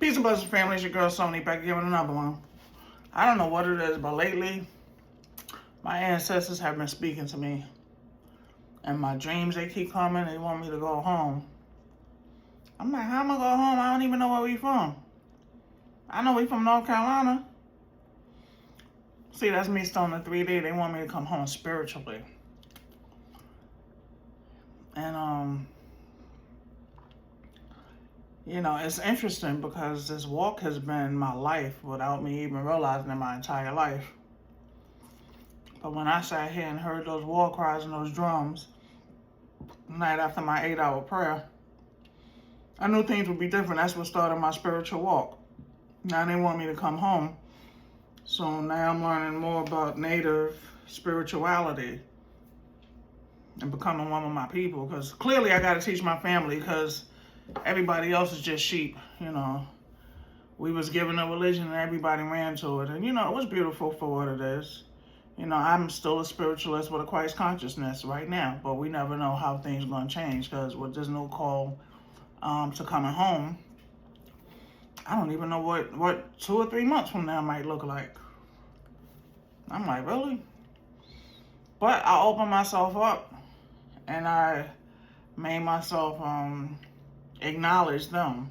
Peace and blessings, family. It's your girl, Sony, back again with another one. I don't know what it is, but lately, my ancestors have been speaking to me. And my dreams, they keep coming. They want me to go home. I'm like, how am I going to go home? I don't even know where we from. I know we from North Carolina. See, that's me still in the 3D. They want me to come home spiritually. And, you know, it's interesting because this walk has been my life without me even realizing it my entire life. But when I sat here and heard those war cries and those drums, night after my 8-hour prayer, I knew things would be different. That's what started my spiritual walk. Now they want me to come home. So now I'm learning more about Native spirituality and becoming one of my people. Because clearly I got to teach my family, because everybody else is just sheep, you know. We was given a religion and everybody ran to it. And, you know, it was beautiful for what it is. You know, I'm still a spiritualist with a Christ consciousness right now. But we never know how things are going to change, because with this new call to coming home, I don't even know what 2 or 3 months from now might look like. I'm like, really? But I opened myself up and I made myself acknowledge them.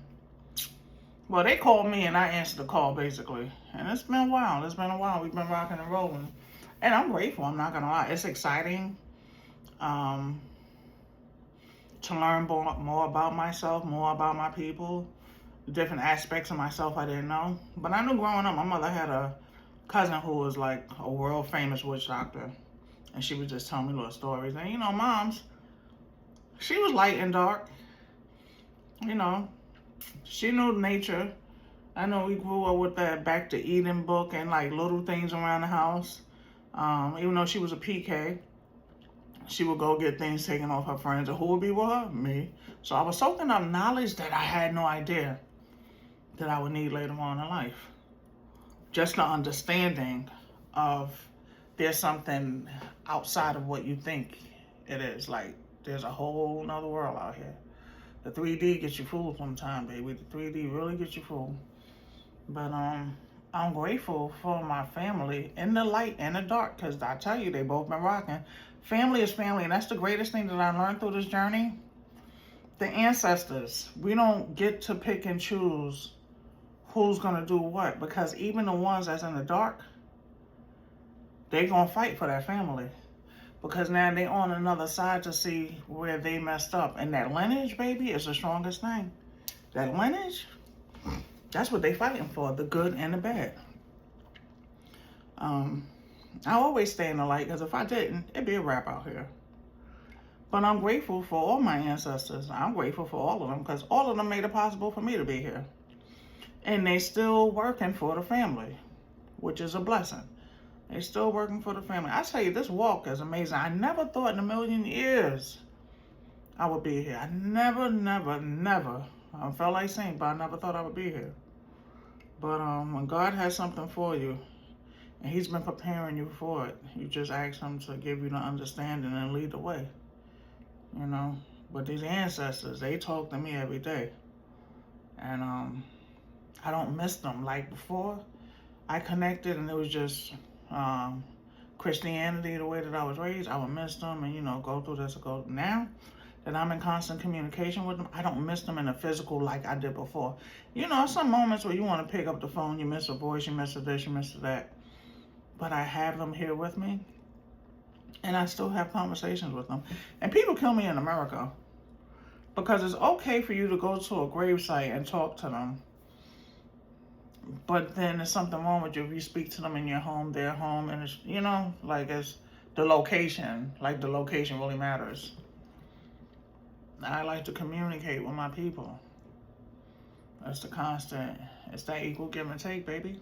Well, they called me and I answered the call, basically. And it's been a while. It's been a while. We've been rocking and rolling. And I'm grateful. I'm not going to lie. It's exciting to learn more about myself, more about my people, different aspects of myself I didn't know. But I knew growing up, my mother had a cousin who was like a world famous witch doctor. And she would just tell me little stories. And, you know, moms, she was light and dark. You know, she knew nature. I know we grew up with that Back to Eden book and like little things around the house. Even though she was a PK, she would go get things taken off her friends. And who would be with her? Me. So I was soaking up knowledge that I had no idea that I would need later on in life. Just the understanding of there's something outside of what you think it is. Like, there's a whole nother world out here. The 3D gets you fooled sometimes, baby. The 3D really gets you fooled. But I'm grateful for my family in the light and the dark, because I tell you, they both been rocking. Family is family, and that's the greatest thing that I learned through this journey. The ancestors, we don't get to pick and choose who's going to do what, because even the ones that's in the dark, they going to fight for their family, because now they on another side to see where they messed up. And that lineage, baby, is the strongest thing. That lineage, that's what they fighting for, the good and the bad. I always stay in the light, because if I didn't, it'd be a wrap out here. But I'm grateful for all my ancestors. I'm grateful for all of them, because all of them made it possible for me to be here. And they still working for the family, which is a blessing. They still working for the family. I tell you, this walk is amazing. I never thought in a million years I would be here. I never, I felt like saying, but I never thought I would be here. But when God has something for you, and He's been preparing you for it, you just ask Him to give you the understanding and lead the way. You know, but these ancestors, they talk to me every day. And I don't miss them. Like before, I connected and it was just Christianity, the way that I was raised. I would miss them and, you know, go through this. Now that I'm in constant communication with them, I don't miss them in the physical like I did before. You know, some moments where you want to pick up the phone, you miss a voice, you miss a this, you miss a that. But I have them here with me. And I still have conversations with them. And people kill me in America, because it's okay for you to go to a gravesite and talk to them. But then there's something wrong with you if you speak to them in your home, their home, and it's, you know, like it's the location. Like the location really matters. I like to communicate with my people. That's the constant. It's that equal give and take, baby.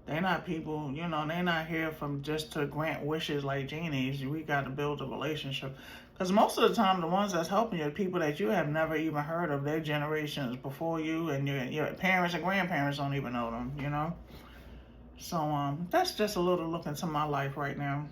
They're not people, you know, they're not here from just to grant wishes like genies. We got to build a relationship. Because most of the time, the ones that's helping you are people that you have never even heard of. Their generations before you, and your parents and grandparents don't even know them, you know? So that's just a little look into my life right now.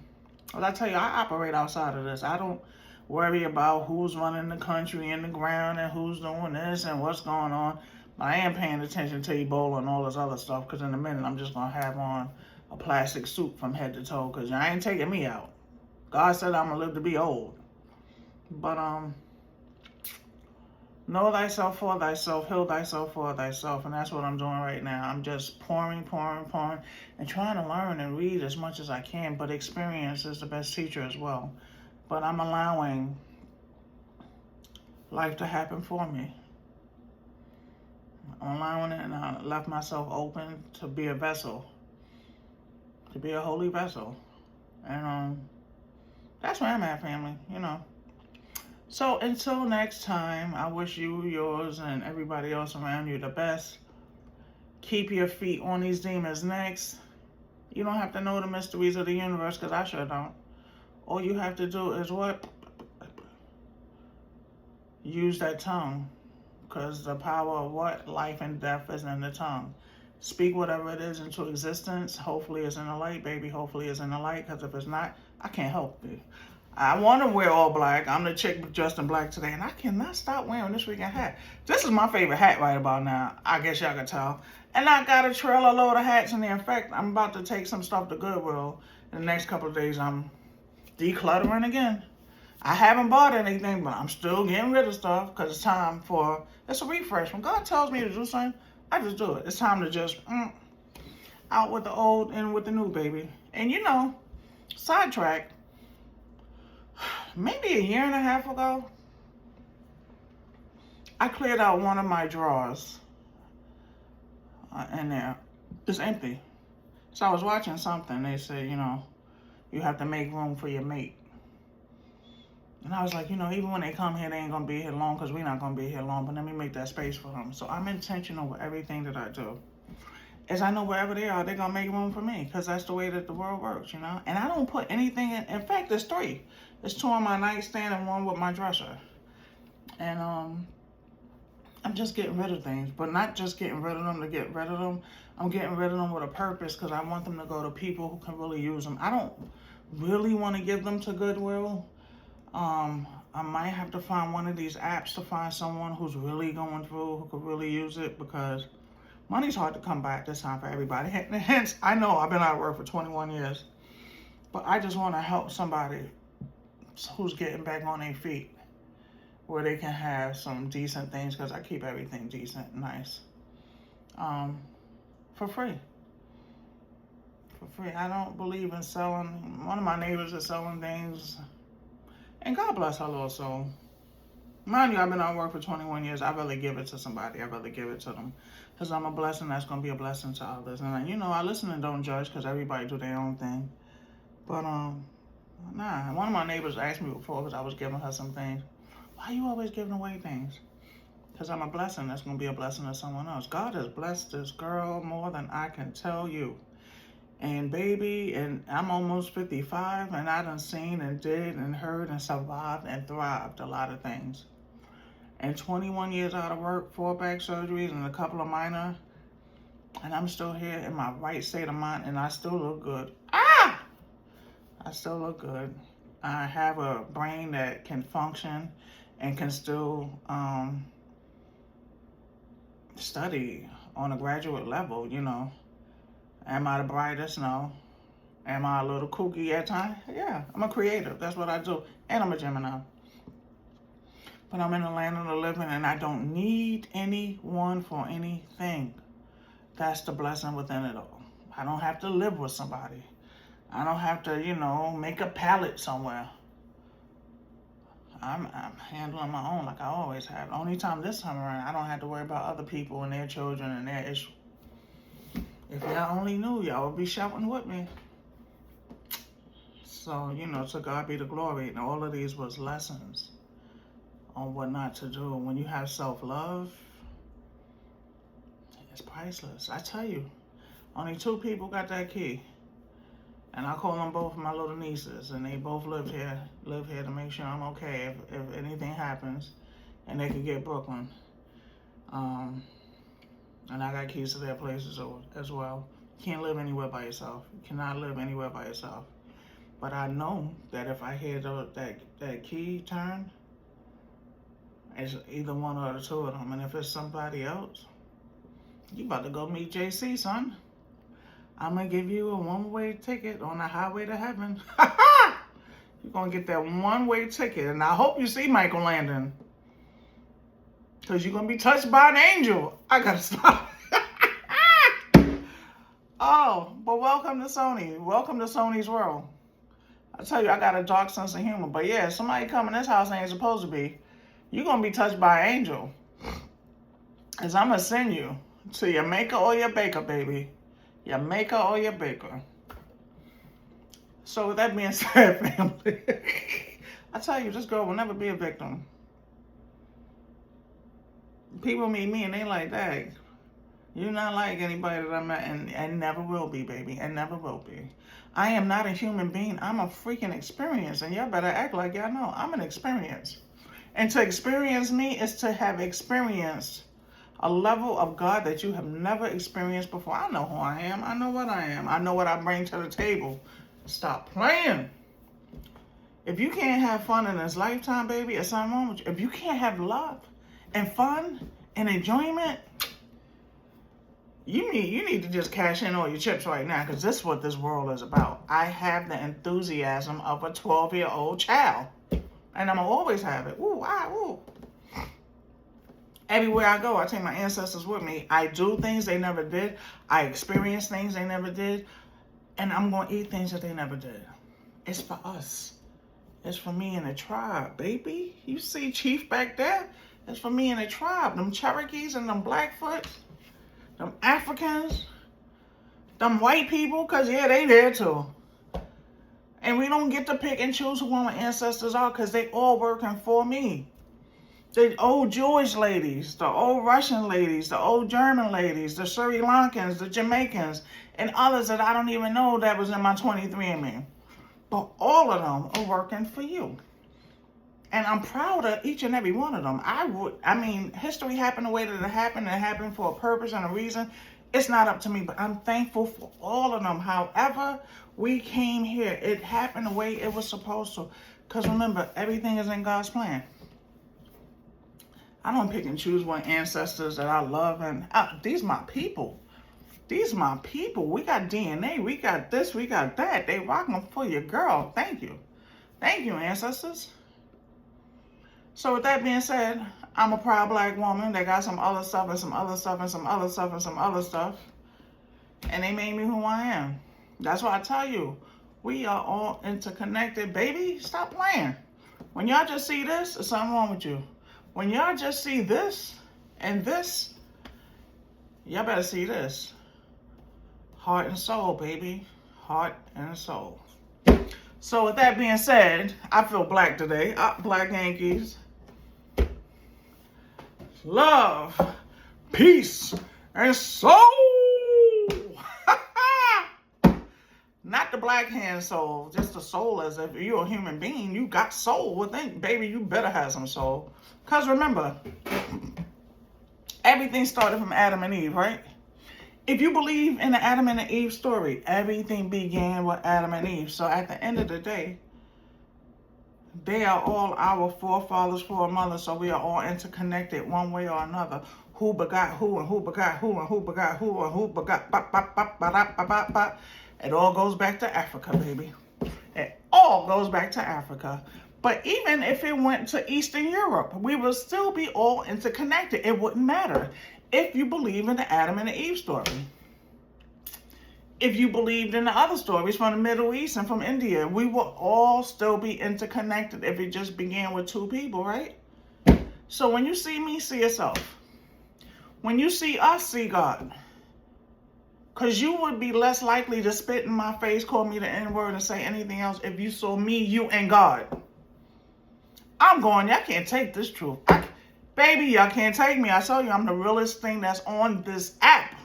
Well, I tell you, I operate outside of this. I don't worry about who's running the country and the ground and who's doing this and what's going on. But I am paying attention to Ebola and all this other stuff, because in a minute I'm just going to have on a plastic suit from head to toe, because I ain't taking me out. God said I'm going to live to be old. But, know thyself for thyself, heal thyself for thyself, and that's what I'm doing right now. I'm just pouring, and trying to learn and read as much as I can, but experience is the best teacher as well. But I'm allowing life to happen for me. I'm allowing it, and I left myself open to be a vessel, to be a holy vessel. And that's where I'm at, family, So until next time, I wish you, yours, and everybody else around you the best. Keep your feet on these demons' necks. You don't have to know the mysteries of the universe, because I sure don't. All you have to do is what? Use that tongue. Because the power of what? Life and death is in the tongue. Speak whatever it is into existence. Hopefully it's in the light, baby. Hopefully it's in the light, because if it's not, I can't help it. I want to wear all black. I'm the chick dressed in black today, and I cannot stop wearing this freaking hat. This is my favorite hat right about now. I guess y'all can tell. And I got a trailer load of hats in there. In fact, I'm about to take some stuff to Goodwill. In the next couple of days, I'm decluttering again. I haven't bought anything, but I'm still getting rid of stuff, because it's time for, it's a refresh. When God tells me to do something, I just do it. It's time to just out with the old and with the new, baby. And sidetrack. Maybe a year and a half ago, I cleared out one of my drawers in there. It's empty. So I was watching something. They said, you have to make room for your mate. And I was like, even when they come here, they ain't going to be here long, because we're not going to be here long. But let me make that space for them. So I'm intentional with everything that I do. As I know wherever they are, they're going to make room for me, because that's the way that the world works, And I don't put anything in. In fact, there's 3. There's 2 on my nightstand and 1 with my dresser. And I'm just getting rid of things. But not just getting rid of them to get rid of them. I'm getting rid of them with a purpose, because I want them to go to people who can really use them. I don't really want to give them to Goodwill. I might have to find one of these apps to find someone who's really going through, who could really use it, because money's hard to come by at this time for everybody. Hence, I know I've been out of work for 21 years, but I just want to help somebody who's getting back on their feet, where they can have some decent things, because I keep everything decent and nice, for free. For free. I don't believe in selling. One of my neighbors is selling things, and God bless her little soul. Mind you, I've been out of work for 21 years. I'd rather give it to somebody. I'd rather give it to them, because I'm a blessing that's going to be a blessing to others. And, I listen and don't judge, because everybody do their own thing. But, nah. One of my neighbors asked me before, because I was giving her some things, why are you always giving away things? Because I'm a blessing that's going to be a blessing to someone else. God has blessed this girl more than I can tell you. And baby, and I'm almost 55, and I done seen and did and heard and survived and thrived a lot of things. And 21 years out of work, 4 back surgeries and a couple of minor, and I'm still here in my right state of mind, and I still look good. I still look good. I have a brain that can function and can still study on a graduate level, Am I the brightest? No. Am I a little kooky at times? Yeah, I'm a creative. That's what I do. And I'm a Gemini. But I'm in the land of the living, and I don't need anyone for anything. That's the blessing within it all. I don't have to live with somebody. I don't have to, make a pallet somewhere. I'm handling my own like I always have. The only time this time around, I don't have to worry about other people and their children and their issues. If y'all only knew, y'all would be shouting with me. So, to God be the glory. And all of these was lessons on what not to do. When you have self-love, it's priceless. I tell you, only 2 people got that key. And I call them both my little nieces. And they both live here to make sure I'm okay if anything happens. And they can get Brooklyn. And I got keys to their places as well. You can't live anywhere by yourself. You cannot live anywhere by yourself. But I know that if I hear that key turn, it's either one or the 2 of them. And if it's somebody else, You about to go meet JC, son. I'm going to give you a one-way ticket on the highway to heaven. You're going to get that one-way ticket. And I hope you see Michael Landon. Because you're going to be touched by an angel. I got to stop. Oh, but welcome to Sony. Welcome to Sony's world. I tell you, I got a dark sense of humor. But yeah, somebody come in this house ain't supposed to be. You're going to be touched by an angel. Because I'm going to send you to your maker or your baker, baby. Your maker or your baker. So with that being said, family, I tell you, this girl will never be a victim. People meet me and they like, that. You're not like anybody that I met and never will be, baby. And never will be. I am not a human being. I'm a freaking experience. And y'all better act like y'all know. I'm an experience. And to experience me is to have experienced a level of God that you have never experienced before. I know who I am. I know what I am. I know what I bring to the table. Stop playing. If you can't have fun in this lifetime, baby, there's something wrong with you. If you can't have love and fun and enjoyment, you need to just cash in all your chips right now, because this is what this world is about. I have the enthusiasm of a 12-year-old child. And I'm going to always have it. Ooh, ooh. Everywhere I go, I take my ancestors with me. I do things they never did. I experience things they never did. And I'm going to eat things that they never did. It's for us. It's for me and the tribe, baby. You see Chief back there? It's for me and the tribe. Them Cherokees and them Blackfoots. Them Africans. Them white people. Because, yeah, they there too. And we don't get to pick and choose who our ancestors are, because they all working for me. The old Jewish ladies, the old Russian ladies, the old German ladies, the Sri Lankans, the Jamaicans, and others that I don't even know that was in my 23andMe. But all of them are working for you. And I'm proud of each and every one of them. History happened the way that it happened for a purpose and a reason. It's not up to me, but I'm thankful for all of them. However we came here, it happened the way it was supposed to. Because remember, everything is in God's plan. I don't pick and choose what ancestors that I love. And these my people. These my people. We got DNA. We got this. We got that. They rocking for your girl. Thank you. Thank you, ancestors. So with that being said, I'm a proud black woman that got some other stuff and some other stuff and some other stuff and some other stuff. And they made me who I am. That's why I tell you, we are all interconnected. Baby, stop playing. When y'all just see this, there's something wrong with you. When y'all just see this and this, y'all better see this. Heart and soul, baby. Heart and soul. So with that being said, I feel black today. Black Yankees. Love, peace, and soul. Not the black hand soul, just the soul. As if you're a human being, you got soul within. Baby, you better have some soul. Because remember, everything started from Adam and Eve, right? If you believe in the Adam and the Eve story, everything began with Adam and Eve. So at the end of the day, they are all our forefathers, foremothers, so we are all interconnected one way or another. Who begot who, and who begot who, and who begot who, and who begot ba ba ba ba ba ba ba ba. It all goes back to Africa, baby. It all goes back to Africa. But even if it went to Eastern Europe, we would still be all interconnected. It wouldn't matter if you believe in the Adam and the Eve story. If you believed in the other stories from the Middle East and from India, we will all still be interconnected if it just began with two people, right? So when you see me, see yourself. When you see us, see God. Because you would be less likely to spit in my face, call me the N-word, and say anything else if you saw me, you, and God. I'm going, y'all can't take this truth. Baby, y'all can't take me. I tell you, I'm the realest thing that's on this app.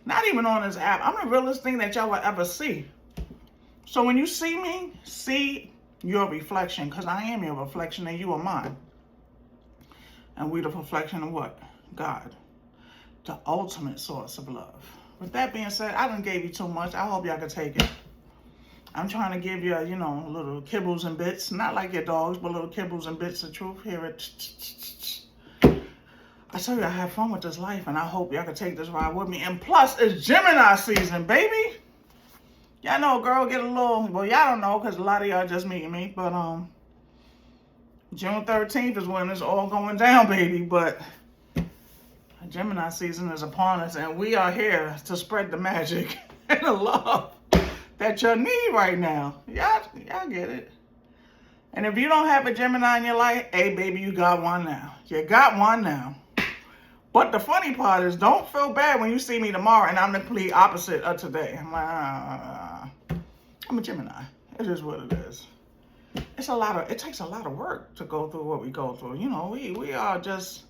Not even on this app. I'm the realest thing that y'all will ever see. So when you see me, see your reflection. Because I am your reflection and you are mine. And we the reflection of what? God. The ultimate source of love. With that being said, I done gave you too much. I hope y'all can take it. I'm trying to give you, little kibbles and bits. Not like your dogs, but little kibbles and bits of truth here. I tell you, I have fun with this life, and I hope y'all can take this ride with me. And plus, it's Gemini season, baby. Y'all know a girl get a little, well, y'all don't know, because a lot of y'all just meeting me, but June 13th is when it's all going down, baby. But Gemini season is upon us, and we are here to spread the magic and the love that you need right now. Y'all get it. And if you don't have a Gemini in your life, hey, baby, you got one now. You got one now. But the funny part is, don't feel bad when you see me tomorrow and I'm the complete opposite of today. I'm like, I'm a Gemini. It is what it is. It takes a lot of work to go through what we go through. You know, we are just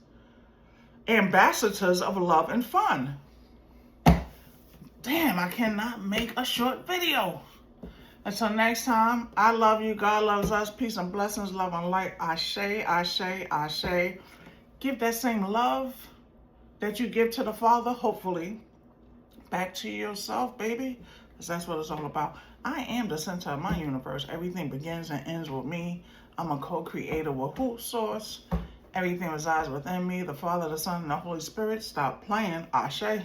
ambassadors of love and fun. Damn, I cannot make a short video. Until next time, I love you. God loves us. Peace and blessings, love and light. Ashe, ashe, ashe. Give that same love that you give to the Father, hopefully, back to yourself, baby. Because that's what it's all about. I am the center of my universe. Everything begins and ends with me. I'm a co-creator with Hoot Source. Everything resides within me. The Father, the Son, and the Holy Spirit. Stop playing. Ashe.